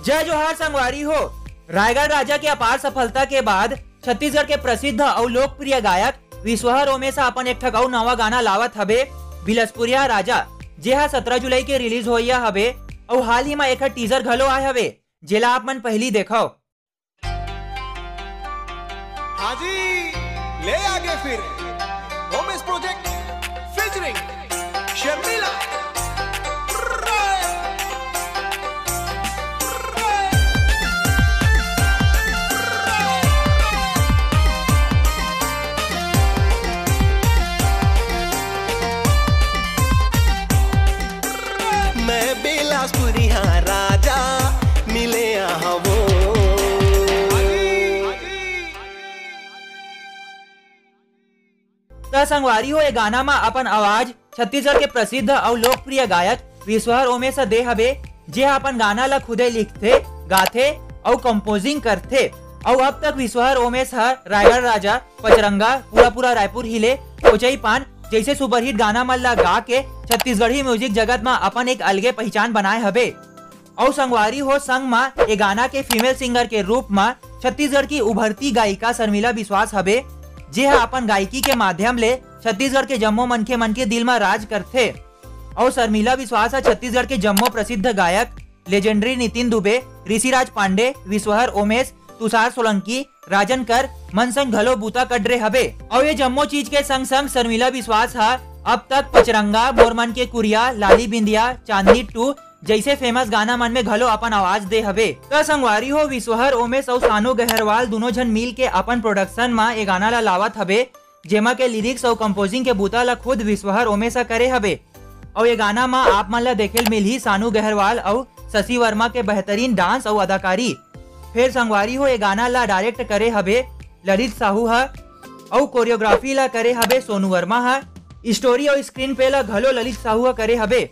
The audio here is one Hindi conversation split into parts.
जय जोहार संगवारी हो। रायगढ़ राजा के अपार सफलता के बाद छत्तीसगढ़ के प्रसिद्ध और लोकप्रिय गायक विश्वहर ओमेश अपन एक ठक नवा गाना लावत हबे बिलसपुरिया राजा, जेहा 17 जुलाई के रिलीज होइया हबे और हाल ही में एक टीजर घलो आए हबे जेला आप मन पहली देखो। हाजी ले आगे फिर ओमेश प्रोजेक्ट फीचरिंग शर्मिला। मैं बिलासपुरिया राजा मिले आहवो। संगवारी हो, ये गाना में अपन आवाज छत्तीसगढ़ के प्रसिद्ध और लोकप्रिय गायक विश्वहर ओमेश दे हबे, जे अपन गाना ला खुदे लिखते, गाथे और कंपोजिंग करथे। और अब तक विश्वहर ओमेश रायगढ़ राजा, पचरंगा, पूरा रायपुर हिले, कोचई पान जैसे सुपरहिट गाना मन ला गा के छत्तीसगढ़ी म्यूजिक जगत में अपन एक अलगे पहचान बनाए हबे। और संगवारी हो, संग में ये गाना के फीमेल सिंगर के रूप में छत्तीसगढ़ की उभरती गायिका शर्मिला विश्वास हबे, जे अपन गायकी के माध्यम ले छत्तीसगढ़ के जम्मो मनखे मन के दिल में राज करथे। और शर्मिला विश्वास छत्तीसगढ़ के जम्मो प्रसिद्ध गायक लेजेंडरी नितिन दुबे, ऋषिराज पांडे, विश्वहर ओमेश, तुषार सोलंकी, राजन कर मन संग घलो बूता कड्रे हबे। और ये जम्मो चीज के संग संग शर्मिला विश्वास अब तक पचरंगा, मोरमन के कुरिया, लाली बिंदिया, चांदनी 2 जैसे फेमस गाना मन में घलो अपन आवाज दे हबे। तो संगवारी हो, विश्वहर ओमेश और सानू गहरवाल दोनों जन मिल के अपन प्रोडक्शन में ये गाना ला लावत हबे, जेमा के लिरिक्स और कंपोजिंग के बूता ला खुद विश्वहर ओमेश करे हबे। और ये गाना में आप मन ला देखेल मिलही सानू गहरवाल और शशि वर्मा के बेहतरीन डांस और अदाकारी। फिर संगवारी हो, ये गाना ला डायरेक्ट करे हबे ललित साहू और कोरियोग्राफी ला करे हबे सोनू वर्मा स्टोरी और स्क्रीन पे ला घलो ललित साहू करे हबे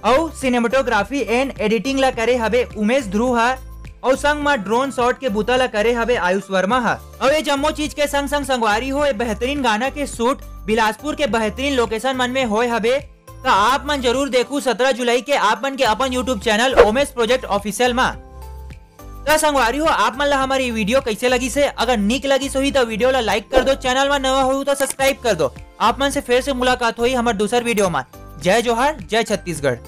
और सिनेमेटोग्राफी एंड एडिटिंग ला करे हबे उमेश ध्रुव और संग में ड्रोन शॉट के बूता ला करे हबे आयुष वर्मा और ये जम्मो चीज के संग संग संगवारी हो, ये बेहतरीन गाना के शूट बिलासपुर के बेहतरीन लोकेशन मन में होए हबे। तो आप मन जरूर देखू 17 जुलाई के आप मन के अपन YouTube channel Omesh project official में। तो संगवारी हो, आप मन ला हमारी वीडियो कैसे लगी से, अगर निक लगी सो ही तो वीडियो ला लाइक कर दो, चैनल में नवा हो तो सब्सक्राइब कर दो। आप मन से फिर से मुलाकात हुई हमारे दूसर वीडियो में। जय जोहार, जय छत्तीसगढ़।